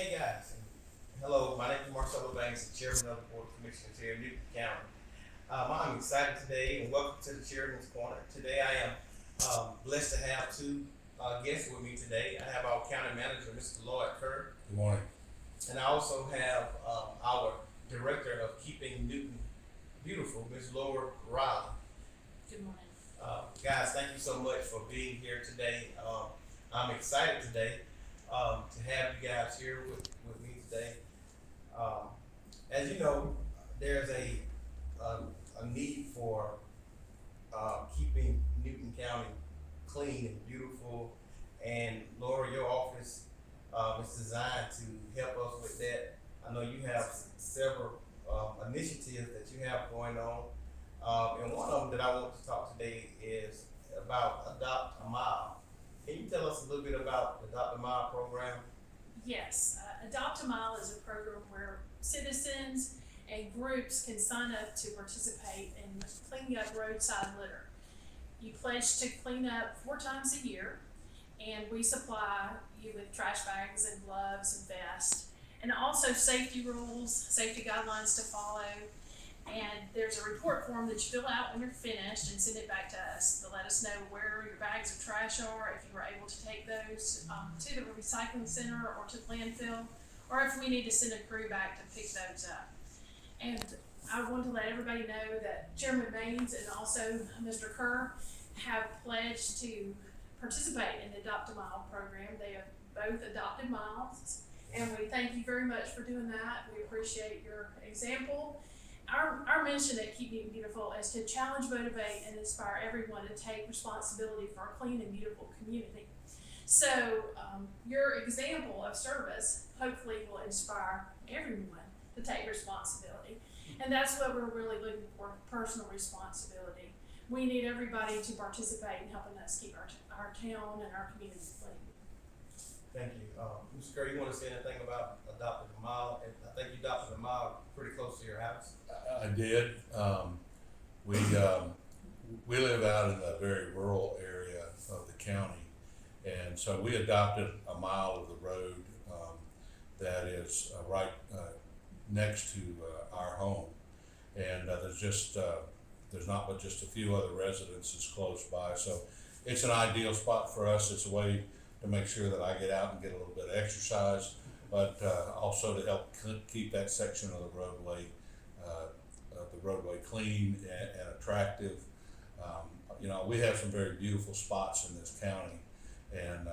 Hey guys, hello. My name is Marcelo Banks, the Chairman of the Board of Commissioners here in Newton County. I'm excited today, and welcome to the Chairman's Corner. Today, I am blessed to have two guests with me today. I have our County Manager, Mr. Lloyd Kerr, Good morning. and I also have our Director of Keeping Newton Beautiful, Ms. Laura Riley. Good morning. Guys, thank you so much for being here today. I'm excited today to have you guys here with me today. As you know, there's a need for keeping Newton County clean and beautiful, and Laura, your office is designed to help us with that. I know you have several initiatives that you have going on, and one of them that I want to talk today is about Adopt a Mile. Can you tell us a little bit about the Adopt a Mile program? Yes, Adopt a Mile is a program where citizens and groups can sign up to participate in cleaning up roadside litter. You pledge to clean up 4 times a year, and we supply you with trash bags and gloves and vests, and also safety rules, safety guidelines to follow. And there's a report form that you fill out when you're finished and send it back to us to let us know where your bags of trash are, if you were able to take those to the recycling center or to the landfill, or if we need to send a crew back to pick those up. And I want to let everybody know that Chairman Baines and also Mr. Kerr have pledged to participate in the Adopt a Mile program. They have both adopted miles, and we thank you very much for doing that. We appreciate your example. Our mission at Keep Newton Beautiful is to challenge, motivate, and inspire everyone to take responsibility for a clean and beautiful community. So your example of service hopefully will inspire everyone to take responsibility. And that's what we're really looking for, personal responsibility. We need everybody to participate in helping us keep our town and our community clean. Thank you. Mr. Kerr, you want to say anything about adopting a mile? I think you adopted a mile pretty close to your house. I did. We live out in the very rural area of the county, and so we adopted a mile of the road that is right next to our home, and there's not but just a few other residences close by, so it's an ideal spot for us. It's a way to make sure that I get out and get a little bit of exercise, but also to help keep that section of the roadway clean and attractive. We have some very beautiful spots in this county, and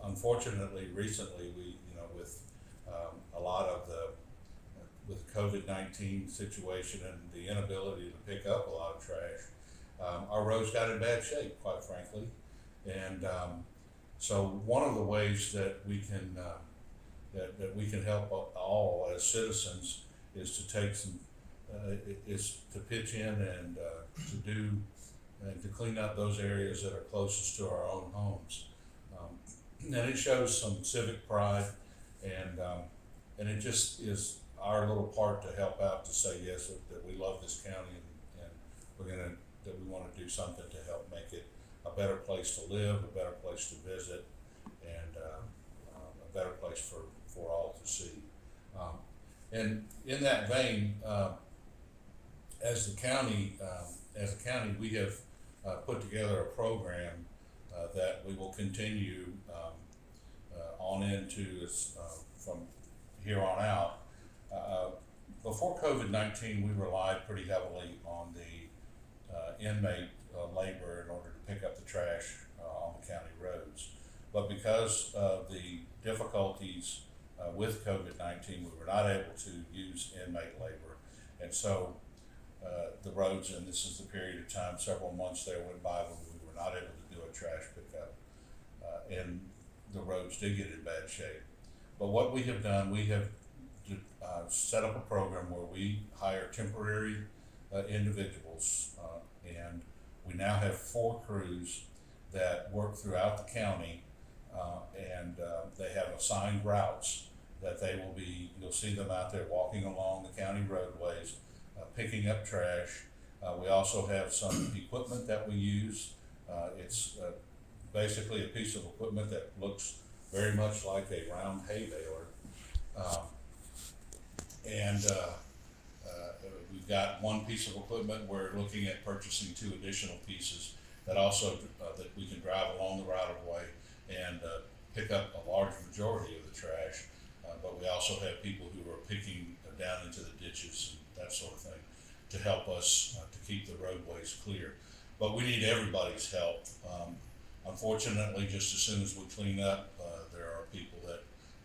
unfortunately, recently with a lot of with COVID-19 situation and the inability to pick up a lot of trash, our roads got in bad shape, quite frankly, and so one of the ways that we can help all as citizens is to take is to pitch in and to clean up those areas that are closest to our own homes, and it shows some civic pride, and it just is our little part to help out to say yes, that we love this county, and that we want to do something to help make it a better place to live, a better place to visit, and a better place for all to see. And in that vein, as a county, we have put together a program that we will continue on into from here on out. Before COVID-19, we relied pretty heavily on the inmate labor in order to pick up the trash on the county roads. But because of the difficulties with COVID-19, we were not able to use inmate labor. And so the roads, and this is the period of time, several months there went by when we were not able to do a trash pickup. And the roads did get in bad shape. But what we have done, we have set up a program where we hire temporary individuals, and we now have 4 crews that work throughout the county, and they have assigned routes that you'll see them out there walking along the county roadways, picking up trash. We also have some equipment that we use. It's basically a piece of equipment that looks very much like a round hay baler, And we've got one piece of equipment. We're looking at purchasing 2 additional pieces that also, that we can drive along the right of way and pick up a large majority of the trash. But we also have people who are picking down into the ditches and that sort of thing to help us to keep the roadways clear. But we need everybody's help. Unfortunately, just as soon as we clean up, there are people that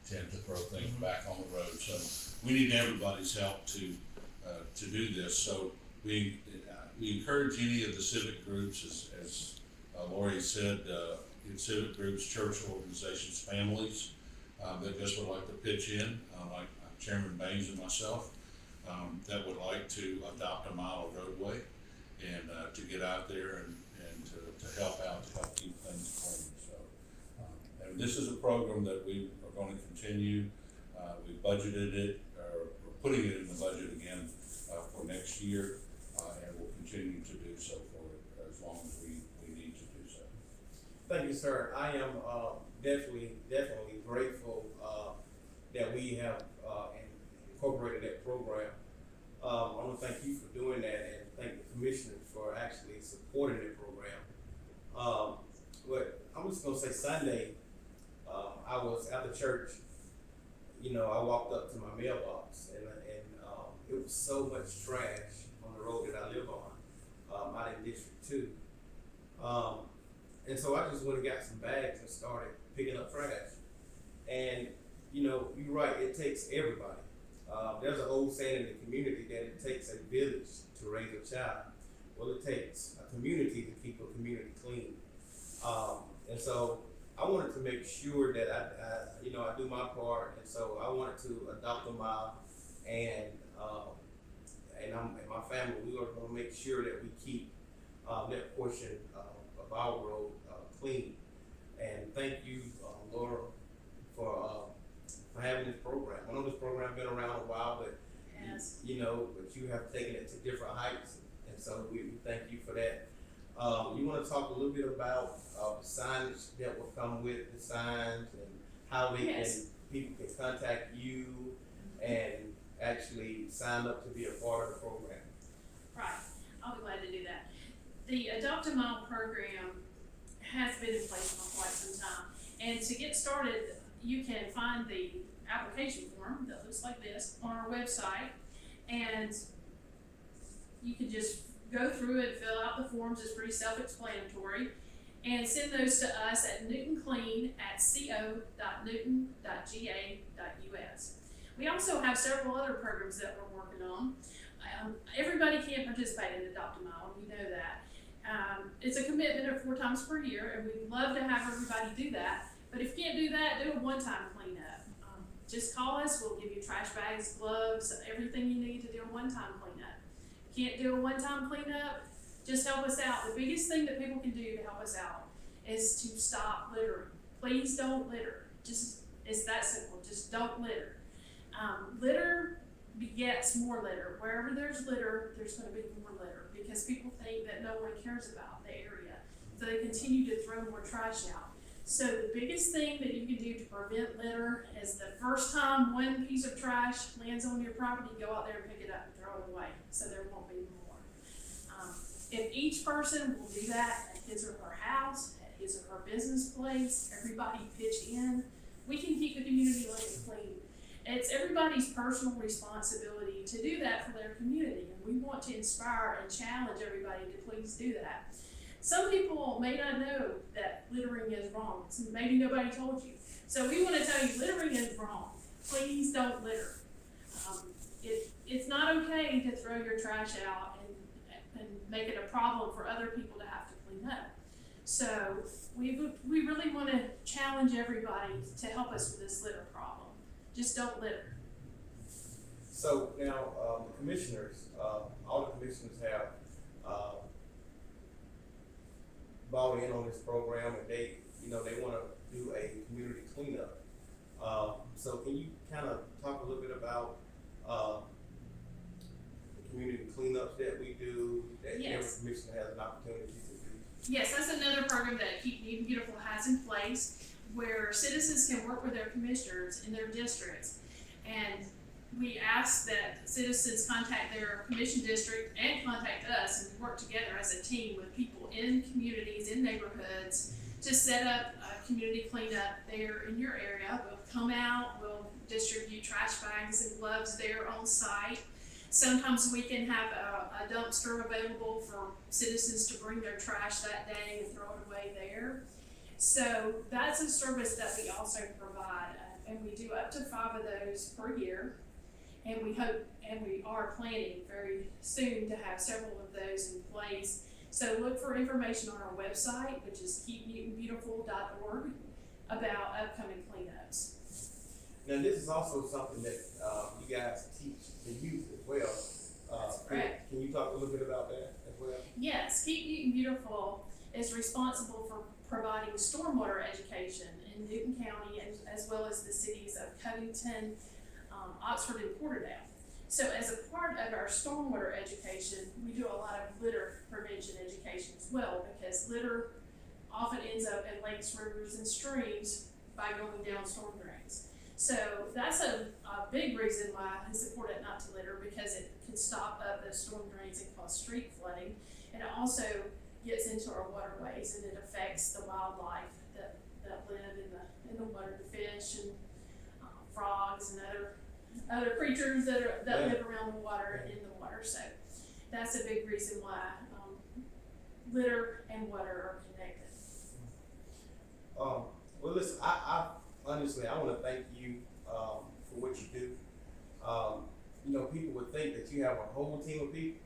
tend to throw things back on the road. So we need everybody's help to do this. So we encourage any of the civic groups, as Lori said, civic groups, church organizations, families that just would like to pitch in, like Chairman Baines and myself, that would like to adopt a model roadway and to get out there and to help out, to help keep things clean. So, and this is a program that we are going to continue. We budgeted it, or we're putting it in the budget again for next year, and we'll continue to do so for as long as we need to do so. Thank you, sir. I am definitely grateful that we have incorporated that program. I want to thank you for doing that, and thank the commissioners for actually supporting that program. But I'm just gonna say Sunday, I was at the church. You know, I walked up to my mailbox, and it was so much trash on the road that I live on, out in District 2. And so I just went and got some bags and started picking up trash. And you know, you're right, it takes everybody. There's an old saying in the community that it takes a village to raise a child. Well, it takes a community to keep a community clean. And so I wanted to make sure that I do my part. And so I wanted to adopt a mile, and my family, we are going to make sure that we keep that portion of our road clean. And thank you, Laura, for having this program. I know this program been around a while, but Yes. you have taken it to different heights, and so we thank you for that. You want to talk a little bit about the signage that will come with the signs and how people can contact you and actually sign up to be a part of the program. Right, I'll be glad to do that. The Adopt a Mile program has been in place for quite some time. And to get started, you can find the application form that looks like this on our website. And you can just go through it, fill out the forms, it's pretty self-explanatory. And send those to us at newtonclean@co.newton.ga.us. We also have several other programs that we're working on. Everybody can't participate in Adopt a Mile, we know that. It's a commitment of 4 times per year, and we'd love to have everybody do that. But if you can't do that, do a one-time cleanup. Just call us, we'll give you trash bags, gloves, everything you need to do a one-time cleanup. Can't do a one-time cleanup, just help us out. The biggest thing that people can do to help us out is to stop littering. Please don't litter. It's that simple, just don't litter. Litter begets more litter. Wherever there's litter, there's going to be more litter because people think that no one cares about the area. So they continue to throw more trash out. So the biggest thing that you can do to prevent litter is the first time one piece of trash lands on your property, go out there and pick it up and throw it away so there won't be more. If each person will do that at his or her house, at his or her business place, everybody pitch in, we can keep the community looking clean. It's everybody's personal responsibility to do that for their community, and we want to inspire and challenge everybody to please do that. Some people may not know that littering is wrong. So maybe nobody told you. So we want to tell you littering is wrong. Please don't litter. It's not okay to throw your trash out and make it a problem for other people to have to clean up. So we really want to challenge everybody to help us with this litter problem. Just don't litter. So now the commissioners, all the commissioners have bought in on this program, and they want to do a community cleanup. So can you kind of talk a little bit about the community cleanups that we do, that every commissioner has an opportunity to do? Yes, that's another program that Keep Neat and Beautiful has in place, where citizens can work with their commissioners in their districts And we ask that citizens contact their commission district and contact us, and we work together as a team with people in communities, in neighborhoods, to set up a community cleanup there in your area. We'll come out, we'll distribute trash bags and gloves there on site. Sometimes we can have a dumpster available for citizens to bring their trash that day and throw it away there. So that's a service that we also provide, and we do up to 5 of those per year. And we hope, and we are planning very soon to have several of those in place. So look for information on our website, which is keepnewtonbeautiful.org, about upcoming cleanups. Now, this is also something that you guys teach the youth as well. That's correct. Can you talk a little bit about that as well? Yes, Keep Newton Beautiful is responsible for providing stormwater education in Newton County, as well as the cities of Covington, Oxford, and Porterdale. So as a part of our stormwater education, we do a lot of litter prevention education as well, because litter often ends up in lakes, rivers, and streams by going down storm drains. So that's a big reason why it's important not to litter, because it can stop up those storm drains and cause street flooding. And it also gets into our waterways, and it affects the wildlife that live in the water, the fish and frogs and other creatures that live around the water and in the water. So that's a big reason why litter and water are connected. Well, listen, I honestly, I want to thank you for what you do. You know, people would think that you have a whole team of people,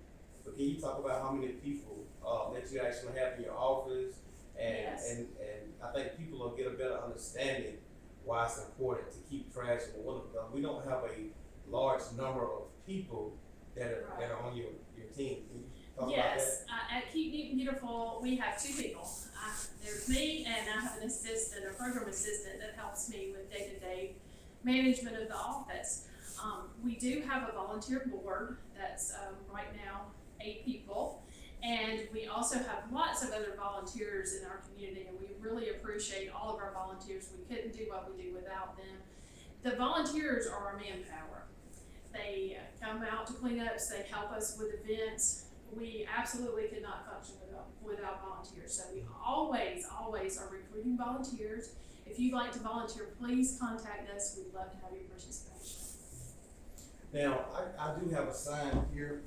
but can you talk about how many people that you actually have in your office? And, Yes. and I think people will get a better understanding why it's important to keep trash in the water, because we don't have a large number of people that are on your team. Can you talk Yes, at Keep Newton Beautiful, we have 2 people. There's me, and I have an assistant, a program assistant that helps me with day-to-day management of the office. We do have a volunteer board that's right now 8 people, and we also have lots of other volunteers in our community, and we really appreciate all of our volunteers. We couldn't do what we do without them. The volunteers are our manpower. They come out to cleanups, they help us with events. We absolutely could not function without volunteers. So we always are recruiting volunteers. If you'd like to volunteer, please contact us. We'd love to have your participation. Now, I do have a sign here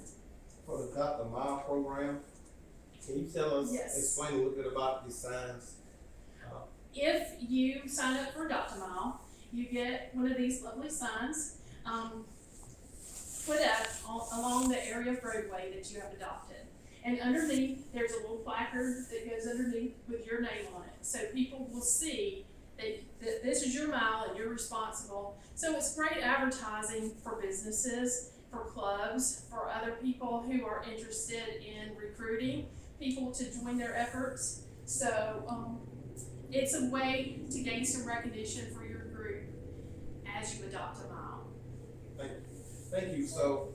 for the Adopt a Mile program. Can you tell us, Yes. explain a little bit about these signs? If you sign up for Adopt a Mile, you get one of these lovely signs put up along the area of roadway that you have adopted. And underneath, there's a little placard that goes underneath with your name on it. So people will see that this is your mile and you're responsible. So it's great advertising for businesses, for clubs, for other people who are interested in recruiting people to join their efforts. So it's a way to gain some recognition for your group as you adopt a mile. Thank you. So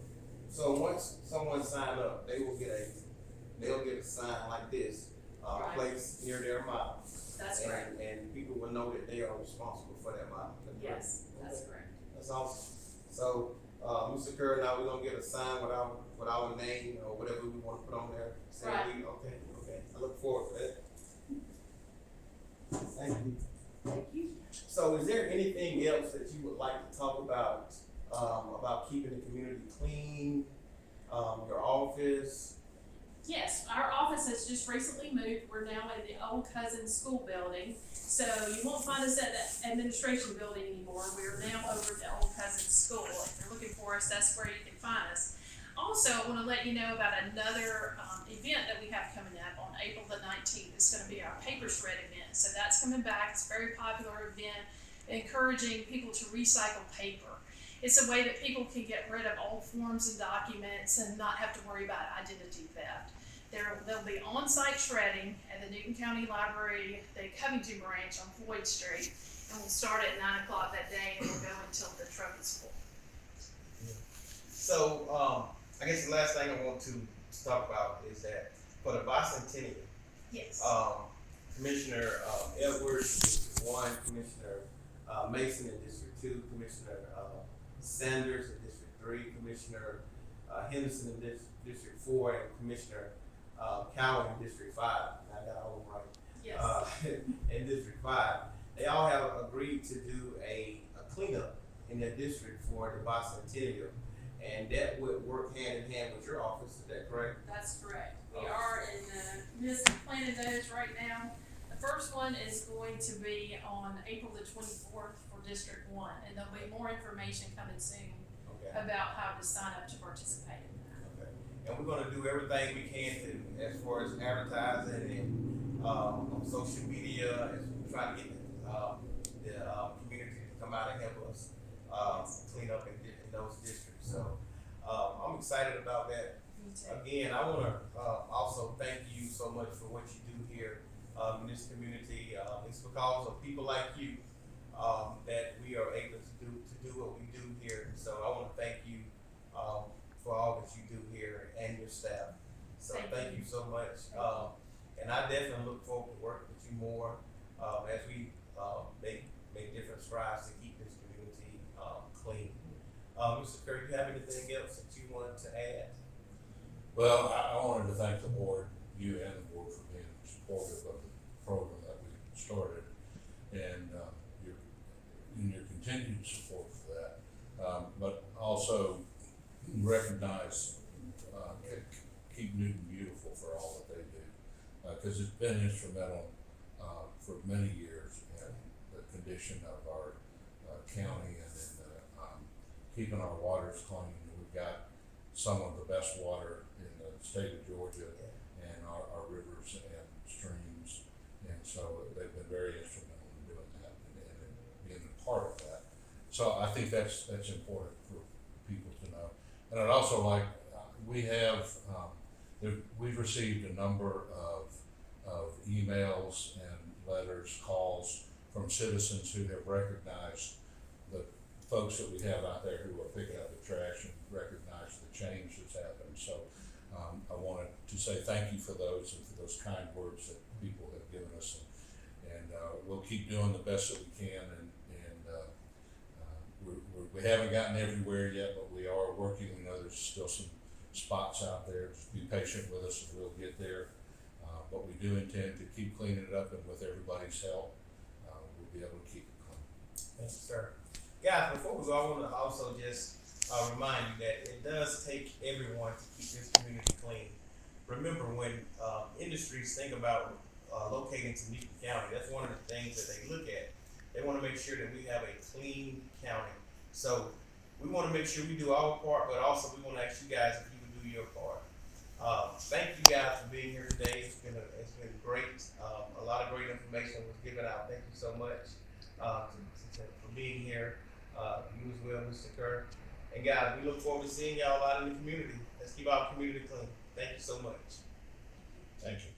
once someone signs up, they'll get a sign like this, Right. placed near their mile. That's correct. And people will know that they are responsible for that mile. Yes, that's Okay. correct. That's awesome. So, Mr. Kerr, now we're gonna get a sign with our name or whatever we want to put on there. Say Right. okay. I look forward to that. Thank you. Thank you. So, is there anything else that you would like to talk about keeping the community clean, your office? Yes, our office has just recently moved. We're now in the old Cousins School building. So you won't find us at the administration building anymore. We're now over at the old Cousins School. If you're looking for us, that's where you can find us. Also, I want to let you know about another event that we have coming up on April the 19th. It's going to be our paper shred event. So that's coming back. It's a very popular event, encouraging people to recycle paper. It's a way that people can get rid of old forms and documents and not have to worry about identity theft. There'll be on-site shredding at the Newton County Library, the Covington branch on Floyd Street, and we'll start at 9 o'clock that day and we'll go until the truck is full. So, I guess the last thing I want to talk about is that for the bicentennial, Yes. Commissioner Edwards in District 1, Commissioner Mason in District 2, Commissioner Sanders in District 3, Commissioner Henderson in District 4, and Commissioner Cowan in District 5. I got all of them right. Yes. In District 5. They all have agreed to do a cleanup in their district for the bicentennial, and that would work hand in hand with your office. Is that correct? That's correct. We are in the midst of planning those right now. The first one is going to be on April the 24th for District 1, and there'll be more information coming soon Okay. about how to sign up to participate in that. Okay. And we're gonna do everything we can to, as far as advertising and on social media, as we try to get the community to come out and help us clean up in those districts. So I'm excited about that. Me too. Again, I want to also thank you so much for what you do here in this community. It's because of people like you that we are able to do what we do here. So I want to thank you for all that you do here and your staff. So thank you so much. And I definitely look forward to working with you more as we make different strides to keep this community clean. Mr. Kerr, do you have anything else that you wanted to add? Well, I wanted to thank the board, you and the board, for being supportive of the program that we started, and your continued support for that. But also recognize Keep Newton Beautiful for all that they do, because it's been instrumental for many years in the condition of our county and in keeping our waters clean. We've got some of the best water in the state of Georgia, and our rivers and streams, and so they've been very instrumental in doing that and being a part of that. So I think that's important for people to know. And I'd also like, we've received a number of emails and letters, calls from citizens who have recognized the folks that we have out there who are picking up the trash and recognize the change that's happened. So I wanted to say thank you for those and for those kind words that people have given us, and we'll keep doing the best that we can, and we haven't gotten everywhere yet, but we are working. We know there's still some spots out there. Just be patient with us and we'll get there, but we do intend to keep cleaning it up, and with everybody's help we'll be able to keep it clean. Thank you, sir. Guys, before we go, I want to also just remind you that it does take everyone to keep this community clean. Remember, when industries think about locating to Newton County, that's one of the things that they look at. They want to make sure that we have a clean county. So we want to make sure we do our part, but also we want to ask you guys if you would do your part. Thank you guys for being here today. It's been great. A lot of great information was given out. Thank you so much for being here. You as well, Mr. Kerr. And guys, we look forward to seeing y'all out in the community. Let's keep our community clean. Thank you so much. Thank you.